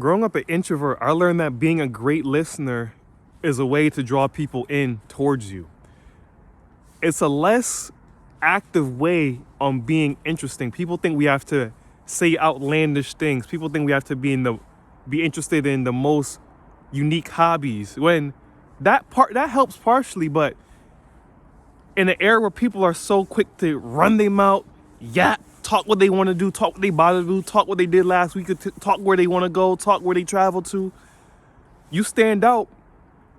Growing up an introvert, I learned that being a great listener is a way to draw people in towards you. It's a less active way on being interesting. People think we have to say outlandish things. People think we have to be interested in the most unique hobbies. When that helps partially, but in an era where people are so quick to run their mouth, yap, talk what they want to do, talk what they about to do, talk what they did last week, talk where they want to go, talk where they travel to, you stand out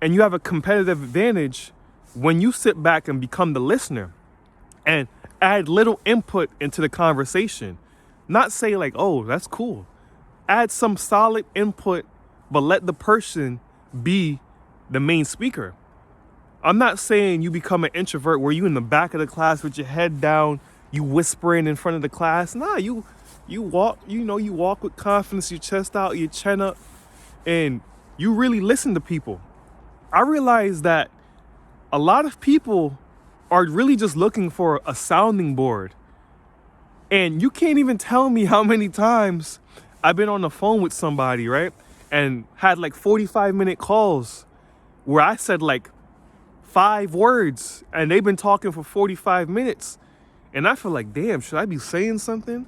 and you have a competitive advantage when you sit back and become the listener and add little input into the conversation. Not say like, oh, that's cool. Add some solid input, but let the person be the main speaker. I'm not saying you become an introvert where you in the back of the class with your head down, you whispering in front of the class. Nah, you walk, you walk with confidence, your chest out, your chin up, and you really listen to people. I realize that a lot of people are really just looking for a sounding board. And you can't even tell me how many times I've been on the phone with somebody, right? And had like 45-minute calls where I said like 5 words and they've been talking for 45 minutes. And I feel like, damn, should I be saying something?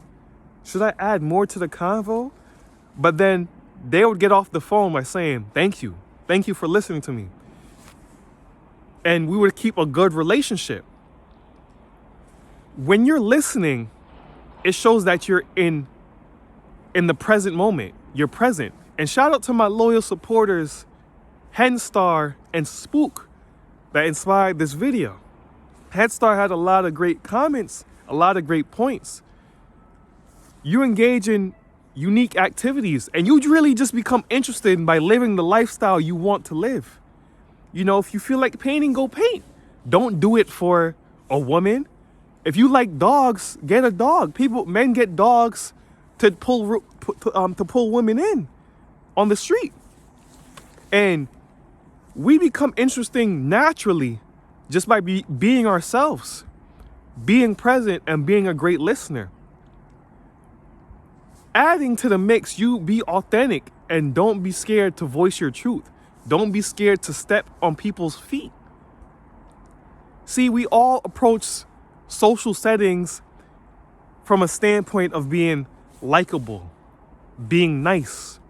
Should I add more to the convo? But then they would get off the phone by saying, thank you. Thank you for listening to me. And we would keep a good relationship. When you're listening, it shows that you're in the present moment. You're present. And shout out to my loyal supporters, Henstar and Spook, that inspired this video. Headstar had a lot of great comments, a lot of great points. You engage in unique activities and you really just become interested by living the lifestyle you want to live. You know, if you feel like painting, go paint. Don't do it for a woman. If you like dogs, get a dog. Men get dogs to pull women in on the street. And we become interesting naturally just by being ourselves, being present and being a great listener. Adding to the mix, you be authentic and don't be scared to voice your truth. Don't be scared to step on people's feet. See, we all approach social settings from a standpoint of being likable, being nice,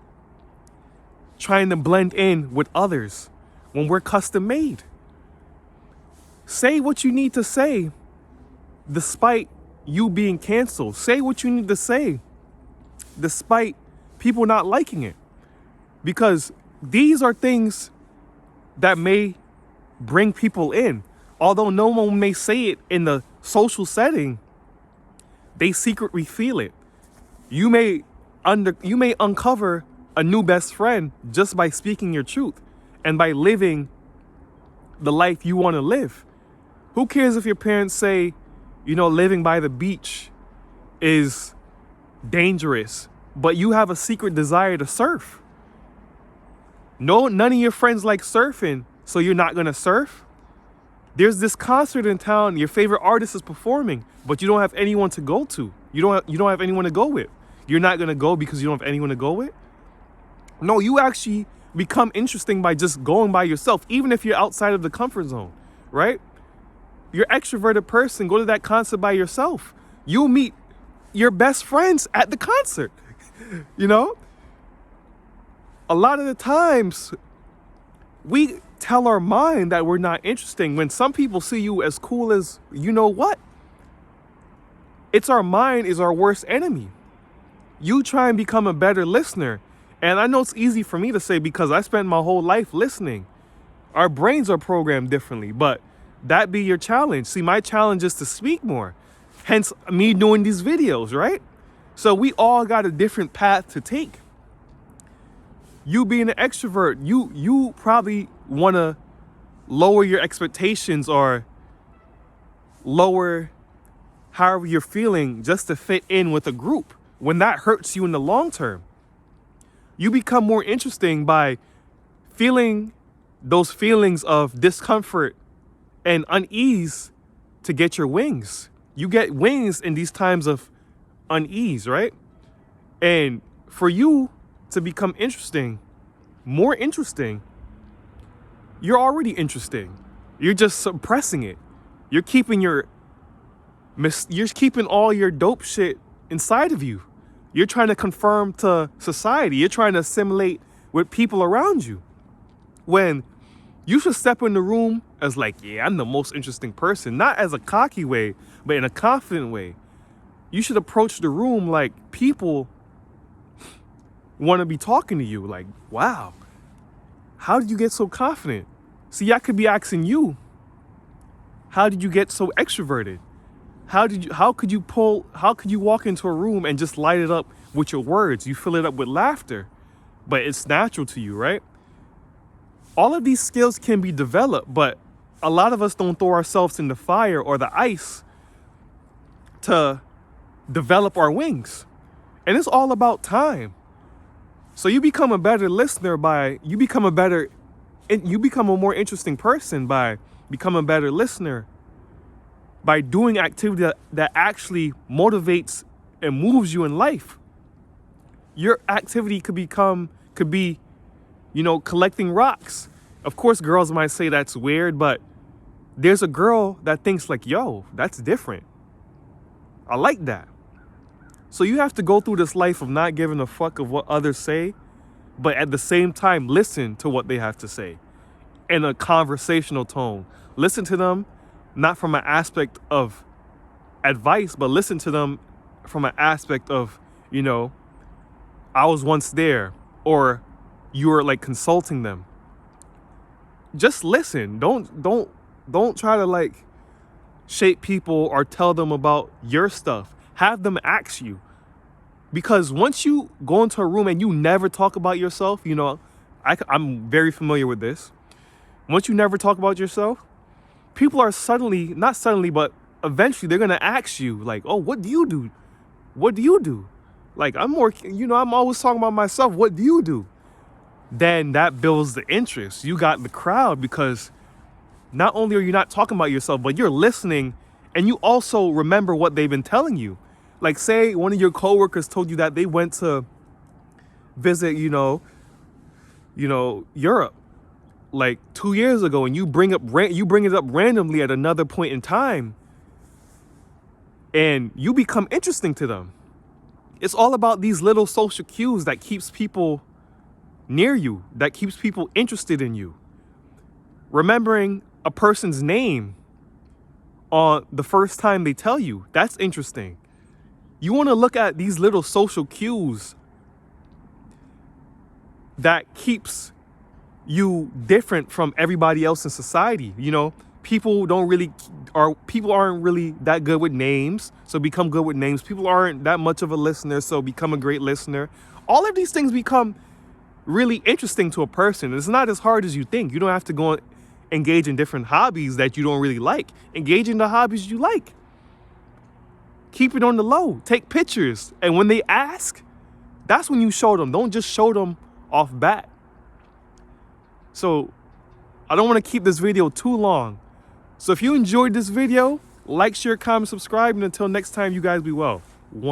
trying to blend in with others when we're custom made. Say what you need to say despite you being canceled. Say what you need to say despite people not liking it. Because these are things that may bring people in. Although no one may say it in the social setting, they secretly feel it. You may uncover a new best friend just by speaking your truth and by living the life you want to live. Who cares if your parents say, living by the beach is dangerous, but you have a secret desire to surf? No, none of your friends like surfing, so you're not gonna surf? There's this concert in town, your favorite artist is performing, but you don't have anyone to go to. You don't have anyone to go with. You're not gonna go because you don't have anyone to go with? No, you actually become interesting by just going by yourself, even if you're outside of the comfort zone, right? You're an extroverted person, go to that concert by yourself. You'll meet your best friends at the concert, A lot of the times, we tell our mind that we're not interesting when some people see you as cool as you know what. It's our mind is our worst enemy. You try and become a better listener. And I know it's easy for me to say because I spent my whole life listening. Our brains are programmed differently, but that be your challenge. See, my challenge is to speak more. Hence me doing these videos, right? So we all got a different path to take. You being an extrovert, you probably want to lower your expectations or lower however you're feeling just to fit in with a group when that hurts you in the long term. You become more interesting by feeling those feelings of discomfort and unease to get your wings. You get wings in these times of unease, right? And for you to become interesting, more interesting, you're already interesting. You're just suppressing it. You're keeping you're keeping all your dope shit inside of you. You're trying to conform to society. You're trying to assimilate with people around you. When you should step in the room as like, yeah, I'm the most interesting person. Not as a cocky way, but in a confident way. You should approach the room like people want to be talking to you. Like, wow, how did you get so confident? See, I could be asking you, how did you get so extroverted? How could you walk into a room and just light it up with your words? You fill it up with laughter, but it's natural to you, right? All of these skills can be developed, but a lot of us don't throw ourselves in the fire or the ice to develop our wings. And it's all about time. So you become a better listener you become a more interesting person by becoming a better listener, by doing activity that actually motivates and moves you in life. Your activity could be, collecting rocks. Of course, girls might say that's weird, but there's a girl that thinks like, yo, that's different. I like that. So you have to go through this life of not giving a fuck of what others say, but at the same time, listen to what they have to say in a conversational tone. Listen to them, not from an aspect of advice, but listen to them from an aspect of, I was once there, or you are like consulting them. Just listen. Don't try to like shape people or tell them about your stuff. Have them ask you. Because once you go into a room and you never talk about yourself, I'm very familiar with this. Once you never talk about yourself, people are not suddenly, but eventually they're going to ask you like, oh, what do you do? What do you do? Like, I'm always talking about myself. What do you do? Then that builds the interest. You got the crowd because not only are you not talking about yourself, but you're listening and you also remember what they've been telling you. Like, say one of your coworkers told you that they went to visit, Europe like 2 years ago, and you bring it up randomly at another point in time, and you become interesting to them. It's all about these little social cues that keeps people near you, that keeps people interested in you. Remembering a person's name on the first time they tell you, that's interesting. You want to look at these little social cues that keeps you different from everybody else in society. People aren't really that good with names, so become good with names. People aren't that much of a listener, so become a great listener. All of these things become really interesting to a person. It's not as hard as you think. You don't have to go engage in different hobbies that you don't really like. Engage in the hobbies you like. Keep it on the low. Take pictures. And when they ask, that's when you show them. Don't just show them off bat. So I don't want to keep this video too long. So if you enjoyed this video, like, share, comment, subscribe, and until next time, you guys be well.